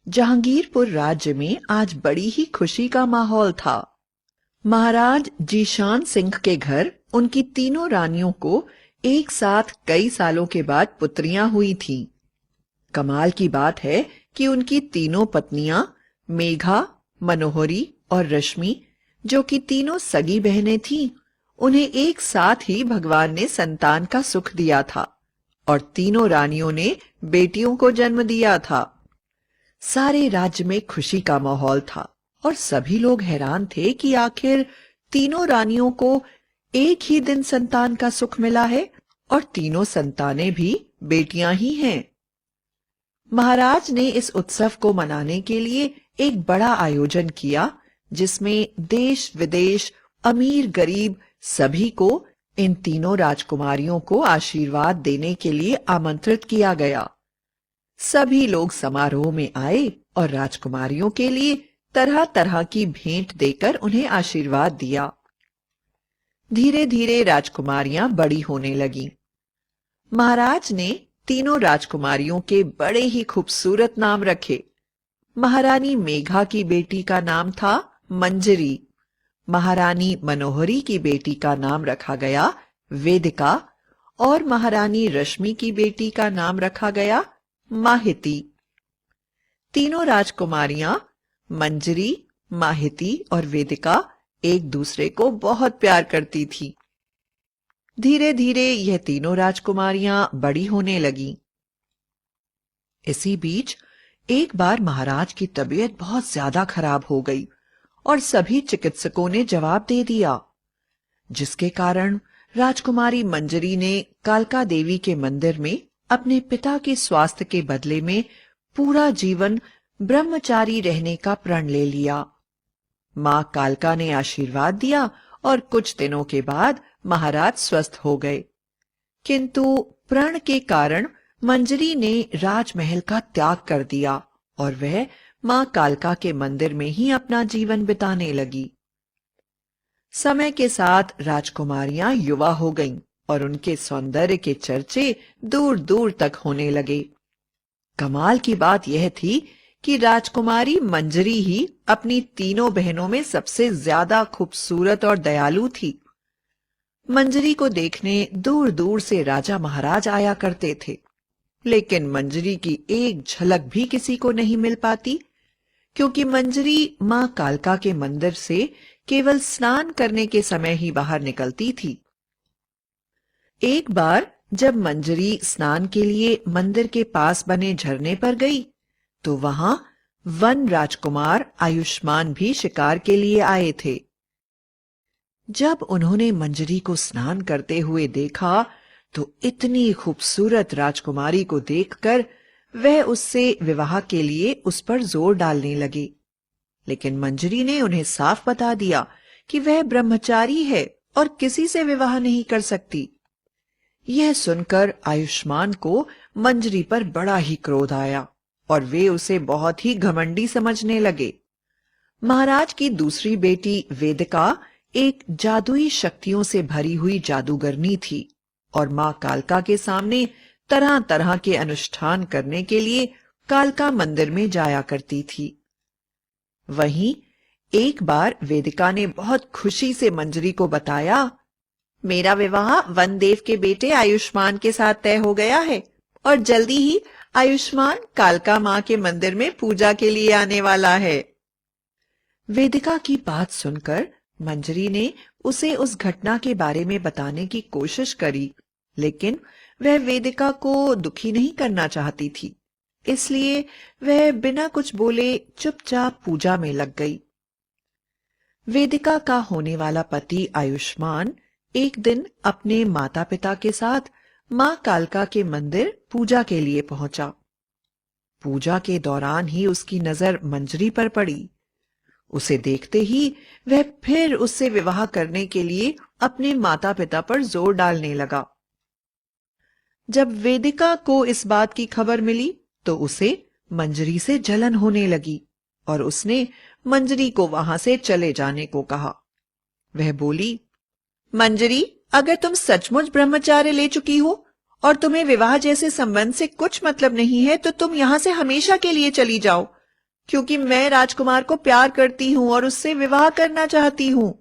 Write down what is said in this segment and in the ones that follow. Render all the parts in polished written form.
जहांगीरपुर राज्य में आज बड़ी ही खुशी का माहौल था। महाराज जीशान सिंह के घर उनकी तीनों रानियों को एक साथ कई सालों के बाद पुत्रियां हुई थीं। कमाल की बात है कि उनकी तीनों पत्नियां मेघा, मनोहरी और रश्मि, जो कि तीनों सगी बहनें थीं, उन्हें एक साथ ही भगवान ने संतान का सुख दिया था और तीनों रानियों ने बेटियों को जन्म दिया था। सारे राज्य में खुशी का माहौल था और सभी लोग हैरान थे कि आखिर तीनों रानियों को एक ही दिन संतान का सुख मिला है और तीनों संतानें भी बेटियां ही हैं। महाराज ने इस उत्सव को मनाने के लिए एक बड़ा आयोजन किया, जिसमें देश विदेश, अमीर गरीब सभी को इन तीनों राजकुमारियों को आशीर्वाद देने के लिए आमंत्रित किया गया। सभी लोग समारोह में आए और राजकुमारियों के लिए तरह तरह की भेंट देकर उन्हें आशीर्वाद दिया। धीरे धीरे राजकुमारियां बड़ी होने लगीं। महाराज ने तीनों राजकुमारियों के बड़े ही खूबसूरत नाम रखे। महारानी मेघा की बेटी का नाम था मंजरी, महारानी मनोहरी की बेटी का नाम रखा गया वेदिका और महारानी रश्मि की बेटी का नाम रखा गया माहिती। तीनों राजकुमारियां मंजरी, माहिती और वेदिका एक दूसरे को बहुत प्यार करती थी। धीरे धीरे यह तीनों राजकुमारियां बड़ी होने लगीं। इसी बीच एक बार महाराज की तबीयत बहुत ज्यादा खराब हो गई और सभी चिकित्सकों ने जवाब दे दिया, जिसके कारण राजकुमारी मंजरी ने कालका देवी के मंदिर में अपने पिता के स्वास्थ्य के बदले में पूरा जीवन ब्रह्मचारी रहने का प्रण ले लिया। मां कालका ने आशीर्वाद दिया और कुछ दिनों के बाद महाराज स्वस्थ हो गए। किंतु प्रण के कारण मंजरी ने राजमहल का त्याग कर दिया और वह मां कालका के मंदिर में ही अपना जीवन बिताने लगी। समय के साथ राजकुमारियां युवा हो गईं और उनके सौंदर्य के चर्चे दूर दूर तक होने लगे। कमाल की बात यह थी कि राजकुमारी मंजरी ही अपनी तीनों बहनों में सबसे ज्यादा खूबसूरत और दयालु थी। मंजरी को देखने दूर दूर से राजा महाराज आया करते थे, लेकिन मंजरी की एक झलक भी किसी को नहीं मिल पाती, क्योंकि मंजरी मां कालका के मंदिर से केवल स्नान करने के समय ही बाहर निकलती थी। एक बार जब मंजरी स्नान के लिए मंदिर के पास बने झरने पर गई, तो वहां वन राजकुमार आयुष्मान भी शिकार के लिए आए थे। जब उन्होंने मंजरी को स्नान करते हुए देखा, तो इतनी खूबसूरत राजकुमारी को देखकर वह उससे विवाह के लिए उस पर जोर डालने लगे। लेकिन मंजरी ने उन्हें साफ बता दिया कि वह ब्रह्मचारी है और किसी से विवाह नहीं कर सकती। यह सुनकर आयुष्मान को मंजरी पर बड़ा ही क्रोध आया और वे उसे बहुत ही घमंडी समझने लगे। महाराज की दूसरी बेटी वेदिका एक जादुई शक्तियों से भरी हुई जादूगरनी थी और मां कालका के सामने तरह तरह के अनुष्ठान करने के लिए कालका मंदिर में जाया करती थी। वहीं एक बार वेदिका ने बहुत खुशी से मंजरी को बताया, मेरा विवाह वनदेव के बेटे आयुष्मान के साथ तय हो गया है और जल्दी ही आयुष्मान कालका मां के मंदिर में पूजा के लिए आने वाला है। वेदिका की बात सुनकर मंजरी ने उसे उस घटना के बारे में बताने की कोशिश करी, लेकिन वह वेदिका को दुखी नहीं करना चाहती थी, इसलिए वह बिना कुछ बोले चुपचाप पूजा में लग गई। वेदिका का होने वाला पति आयुष्मान एक दिन अपने माता पिता के साथ मां कालका के मंदिर पूजा के लिए पहुंचा। पूजा के दौरान ही उसकी नजर मंजरी पर पड़ी। उसे देखते ही वह फिर उससे विवाह करने के लिए अपने माता पिता पर जोर डालने लगा। जब वेदिका को इस बात की खबर मिली, तो उसे मंजरी से जलन होने लगी और उसने मंजरी को वहां से चले जाने को कहा। वह बोली, मंजरी, अगर तुम सचमुच ब्रह्मचार्य ले चुकी हो और तुम्हें विवाह जैसे संबंध से कुछ मतलब नहीं है, तो तुम यहां से हमेशा के लिए चली जाओ। क्योंकि मैं राजकुमार को प्यार करती हूँ और उससे विवाह करना चाहती हूँ।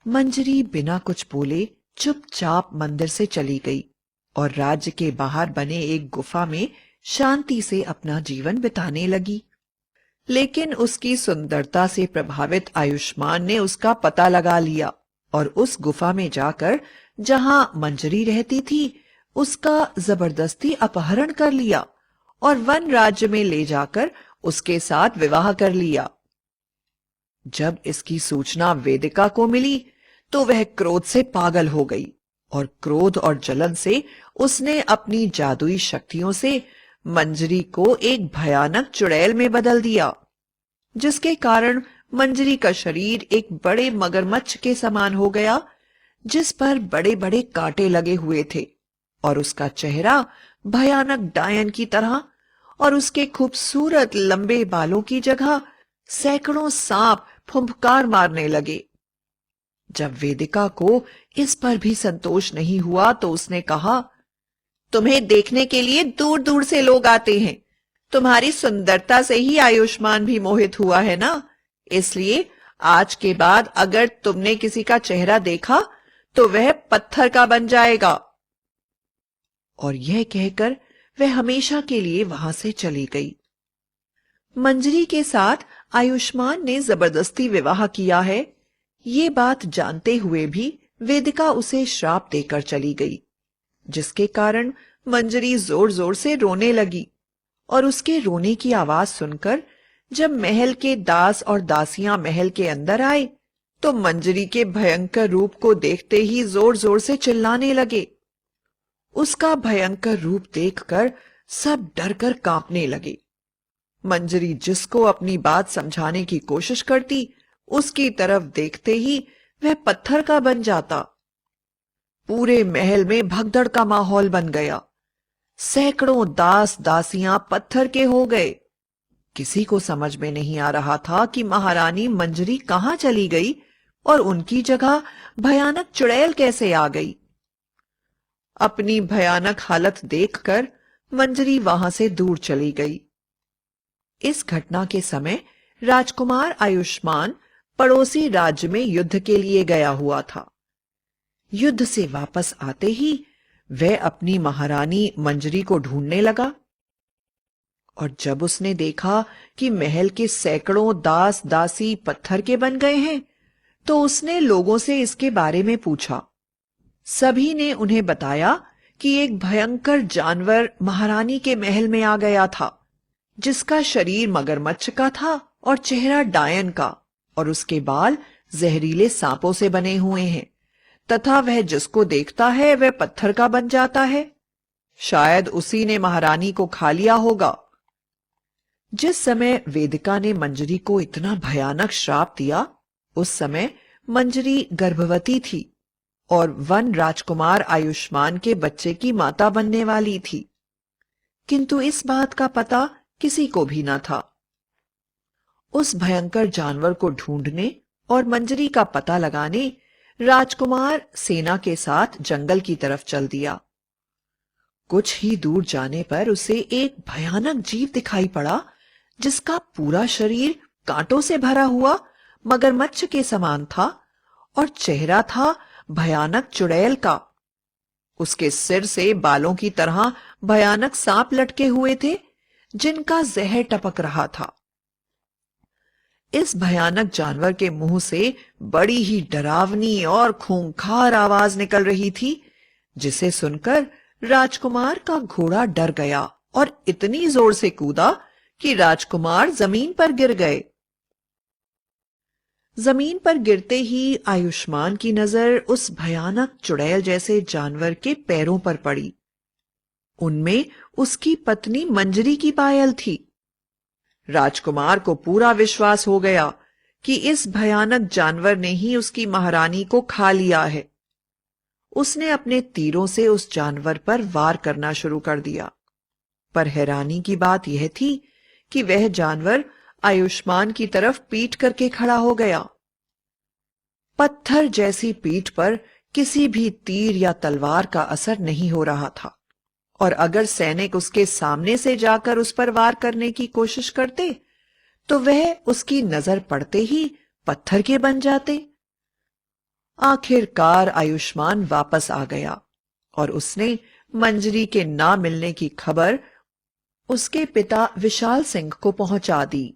मंजरी बिना कुछ बोले चुपचाप मंदिर से चली गई और राज्य के बाहर बने एक गुफा में शांति से अपना जीवन बिताने लगी। लेकिन उसकी सुंदरता से प्रभावित आयुष्मान ने उसका पता लगा लिया और उस गुफा में जाकर जहां मंजरी रहती थी उसका जबरदस्ती अपहरण कर लिया और वन राज्य में ले जाकर उसके साथ विवाह कर लिया। जब इसकी सूचना वेदिका को मिली तो वह क्रोध से पागल हो गई और क्रोध और जलन से उसने अपनी जादुई शक्तियों से मंजरी को एक भयानक चुड़ैल में बदल दिया, जिसके कारण मंजरी का शरीर एक बड़े मगरमच्छ के समान हो गया जिस पर बड़े बड़े कांटे लगे हुए थे और उसका चेहरा भयानक डायन की तरह और उसके खूबसूरत लंबे बालों की जगह सैकड़ों सांप फुंफकार मारने लगे। जब वेदिका को इस पर भी संतोष नहीं हुआ तो उसने कहा, तुम्हें देखने के लिए दूर दूर से लोग आते हैं। तुम्हारी सुंदरता से ही आयुष्मान भी मोहित हुआ है ना, इसलिए आज के बाद अगर तुमने किसी का चेहरा देखा तो वह पत्थर का बन जाएगा। और यह कहकर वह हमेशा के लिए वहां से चली गई। मंजरी के साथ आयुष्मान ने जबरदस्ती विवाह किया है, ये बात जानते हुए भी वेदिका उसे श्राप देकर चली गई, जिसके कारण मंजरी जोर जोर से रोने लगी और उसके रोने की आवाज सुनकर जब महल के दास और दासियां महल के अंदर आए तो मंजरी के भयंकर रूप को देखते ही जोर जोर से चिल्लाने लगे। उसका भयंकर रूप देखकर सब डरकर कांपने लगे। मंजरी जिसको अपनी बात समझाने की कोशिश करती उसकी तरफ देखते ही वह पत्थर का बन जाता। पूरे महल में भगदड़ का माहौल बन गया। सैकड़ों दास दासियां पत्थर के हो गए। किसी को समझ में नहीं आ रहा था कि महारानी मंजरी कहां चली गई और उनकी जगह भयानक चुड़ैल कैसे आ गई। अपनी भयानक हालत देखकर मंजरी वहां से दूर चली गई। इस घटना के समय राजकुमार आयुष्मान पड़ोसी राज्य में युद्ध के लिए गया हुआ था। युद्ध से वापस आते ही वह अपनी महारानी मंजरी को ढूंढने लगा और जब उसने देखा कि महल के सैकड़ों दास दासी पत्थर के बन गए हैं तो उसने लोगों से इसके बारे में पूछा। सभी ने उन्हें बताया कि एक भयंकर जानवर महारानी के महल में आ गया था, जिसका शरीर मगरमच्छ का था और चेहरा डायन का और उसके बाल जहरीले सांपों से बने हुए हैं तथा वह जिसको देखता है वह पत्थर का बन जाता है। शायद उसी ने महारानी को खा लिया होगा। जिस समय वेदिका ने मंजरी को इतना भयानक श्राप दिया उस समय मंजरी गर्भवती थी और वन राजकुमार आयुष्मान के बच्चे की माता बनने वाली थी, किंतु इस बात का पता किसी को भी न था। उस भयंकर जानवर को ढूंढने और मंजरी का पता लगाने राजकुमार सेना के साथ जंगल की तरफ चल दिया। कुछ ही दूर जाने पर उसे एक भयानक जीव दिखाई पड़ा जिसका पूरा शरीर कांटों से भरा हुआ मगरमच्छ के समान था और चेहरा था भयानक चुड़ैल का। उसके सिर से बालों की तरह भयानक सांप लटके हुए थे जिनका जहर टपक रहा था। इस भयानक जानवर के मुंह से बड़ी ही डरावनी और खूंखार आवाज निकल रही थी, जिसे सुनकर राजकुमार का घोड़ा डर गया और इतनी जोर से कूदा कि राजकुमार जमीन पर गिर गए। जमीन पर गिरते ही आयुष्मान की नजर उस भयानक चुड़ैल जैसे जानवर के पैरों पर पड़ी। उनमें उसकी पत्नी मंजरी की पायल थी। राजकुमार को पूरा विश्वास हो गया कि इस भयानक जानवर ने ही उसकी महारानी को खा लिया है। उसने अपने तीरों से उस जानवर पर वार करना शुरू कर दिया, पर हैरानी की बात यह थी कि वह जानवर आयुष्मान की तरफ पीठ करके खड़ा हो गया। पत्थर जैसी पीठ पर किसी भी तीर या तलवार का असर नहीं हो रहा था और अगर सैनिक उसके सामने से जाकर उस पर वार करने की कोशिश करते तो वह उसकी नजर पड़ते ही पत्थर के बन जाते। आखिरकार आयुष्मान वापस आ गया और उसने मंजरी के ना मिलने की खबर उसके पिता विशाल सिंह को पहुंचा दी।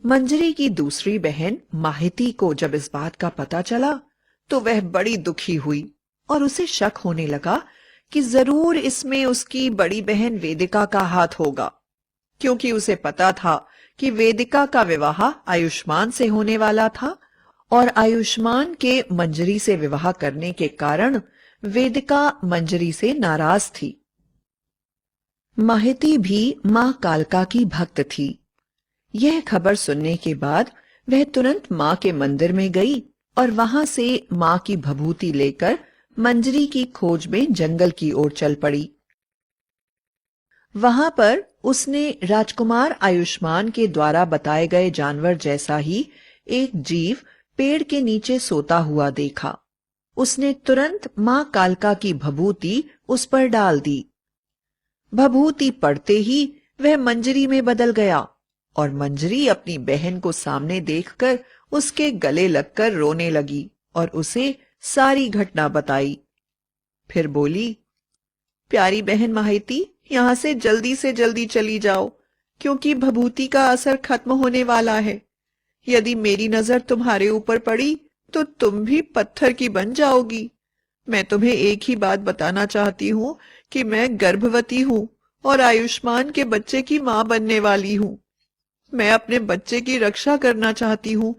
मंजरी की दूसरी बहन माहिती को जब इस बात का पता चला तो वह बड़ी दुखी हुई और उसे शक होने लगा कि जरूर इसमें उसकी बड़ी बहन वेदिका का हाथ होगा, क्योंकि उसे पता था कि वेदिका का विवाह आयुष्मान से होने वाला था और आयुष्मान के मंजरी से विवाह करने के कारण वेदिका मंजरी से नाराज थी। माहिती भी मां कालका की भक्त थी। यह खबर सुनने के बाद वह तुरंत मां के मंदिर में गई और वहां से मां की भभूति लेकर मंजरी की खोज में जंगल की ओर चल पड़ी। वहां पर उसने राजकुमार आयुष्मान के द्वारा बताए गए जानवर जैसा ही एक जीव पेड़ के नीचे सोता हुआ देखा। उसने तुरंत मां कालका की भभूति उस पर डाल दी। भभूति पड़ते ही वह मंजरी में बदल गया और मंजरी अपनी बहन को सामने देखकर उसके गले लगकर रोने लगी और उसे सारी घटना बताई। फिर बोली, प्यारी बहन माहिती, यहां से जल्दी चली जाओ, क्योंकि भभूति का असर खत्म होने वाला है। यदि मेरी नजर तुम्हारे ऊपर पड़ी तो तुम भी पत्थर की बन जाओगी। मैं तुम्हें एक ही बात बताना चाहती हूँ कि मैं गर्भवती हूँ और आयुष्मान के बच्चे की मां बनने वाली हूँ। मैं अपने बच्चे की रक्षा करना चाहती हूँ,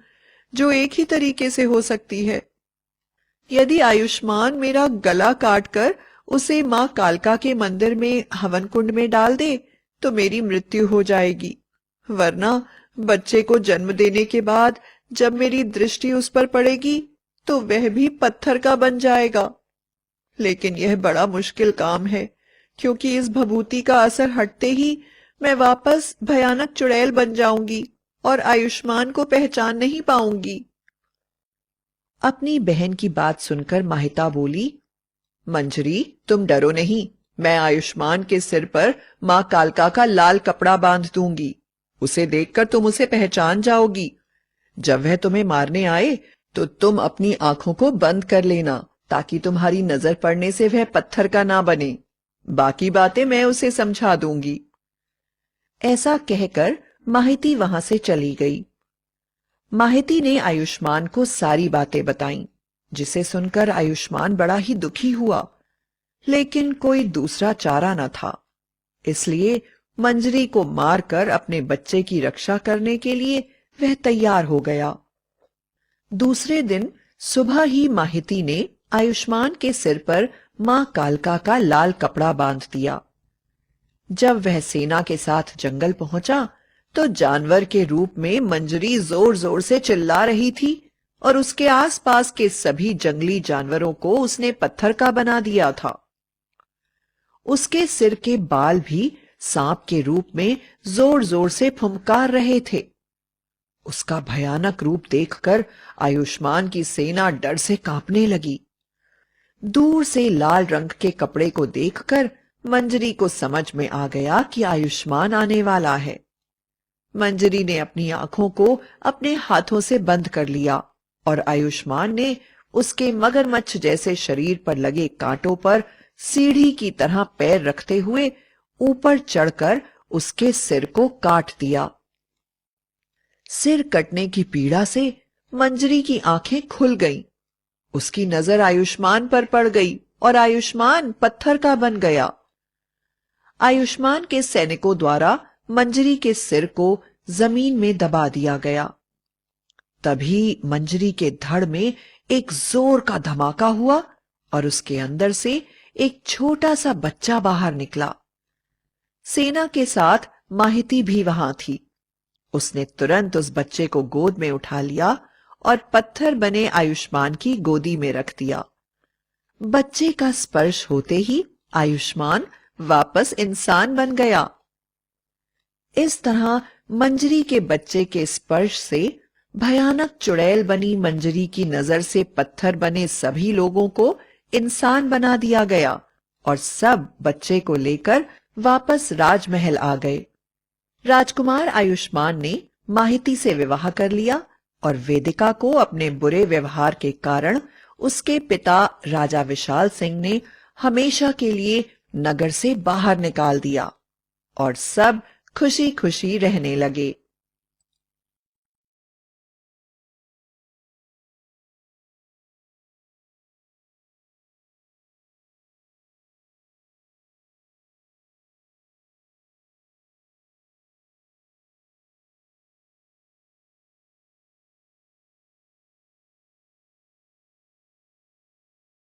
जो एक ही तरीके से हो सकती है। यदि आयुष्मान मेरा गला काटकर उसे मां कालका के मंदिर में हवन कुंड में डाल दे तो मेरी मृत्यु हो जाएगी, वरना बच्चे को जन्म देने के बाद जब मेरी दृष्टि उस पर पड़ेगी तो वह भी पत्थर का बन जाएगा। लेकिन यह बड़ा मुश्किल काम है, क्योंकि इस भभूति का असर हटते ही मैं वापस भयानक चुड़ैल बन जाऊंगी और आयुष्मान को पहचान नहीं पाऊंगी। अपनी बहन की बात सुनकर माहिता बोली, मंजरी, तुम डरो नहीं, मैं आयुष्मान के सिर पर मां कालका का लाल कपड़ा बांध दूंगी। उसे देखकर तुम उसे पहचान जाओगी। जब वह तुम्हें मारने आए तो तुम अपनी आंखों को बंद कर लेना, ताकि तुम्हारी नजर पड़ने से वह पत्थर का ना बने। बाकी बातें मैं उसे समझा दूंगी। ऐसा कहकर माहिती वहां से चली गई। माहिती ने आयुष्मान को सारी बातें बताईं, जिसे सुनकर आयुष्मान बड़ा ही दुखी हुआ, लेकिन कोई दूसरा चारा न था। इसलिए मंजरी को मारकर अपने बच्चे की रक्षा करने के लिए वह तैयार हो गया। दूसरे दिन सुबह ही माहिती ने आयुष्मान के सिर पर मां कालका का लाल कपड़ा बांध दिया। जब वह सेना के साथ जंगल पहुंचा तो जानवर के रूप में मंजरी जोर जोर से चिल्ला रही थी और उसके आसपास के सभी जंगली जानवरों को उसने पत्थर का बना दिया था। उसके सिर के बाल भी सांप के रूप में जोर जोर से फुंकार रहे थे। उसका भयानक रूप देखकर आयुष्मान की सेना डर से कांपने लगी। दूर से लाल रंग के कपड़े को देखकर मंजरी को समझ में आ गया कि आयुष्मान आने वाला है। मंजरी ने अपनी आंखों को अपने हाथों से बंद कर लिया और आयुष्मान ने उसके मगरमच्छ जैसे शरीर पर लगे कांटों पर सीढ़ी की तरह पैर रखते हुए ऊपर चढ़कर उसके सिर को काट दिया। सिर कटने की पीड़ा से मंजरी की आंखें खुल गईं। उसकी नजर आयुष्मान पर पड़ गई और आयुष्मान पत्थर का बन गया। आयुष्मान के सैनिकों द्वारा मंजरी के सिर को जमीन में दबा दिया गया। तभी मंजरी के धड़ में एक जोर का धमाका हुआ और उसके अंदर से एक छोटा सा बच्चा बाहर निकला। सेना के साथ माहिती भी वहां थी। उसने तुरंत उस बच्चे को गोद में उठा लिया और पत्थर बने आयुष्मान की गोदी में रख दिया। बच्चे का स्पर्श होते ही आयुष्मान वापस इंसान बन गया। इस तरह मंजरी के बच्चे के स्पर्श से भयानक चुड़ैल बनी मंजरी की नजर से पत्थर बने सभी लोगों को इंसान बना दिया गया और सब बच्चे को लेकर वापस राजमहल आ गए। राजकुमार आयुष्मान ने माहिती से विवाह कर लिया और वेदिका को अपने बुरे व्यवहार के कारण उसके पिता राजा विशाल सिंह ने हमेशा के लिए नगर से बाहर निकाल दिया और सब खुशी खुशी रहने लगे।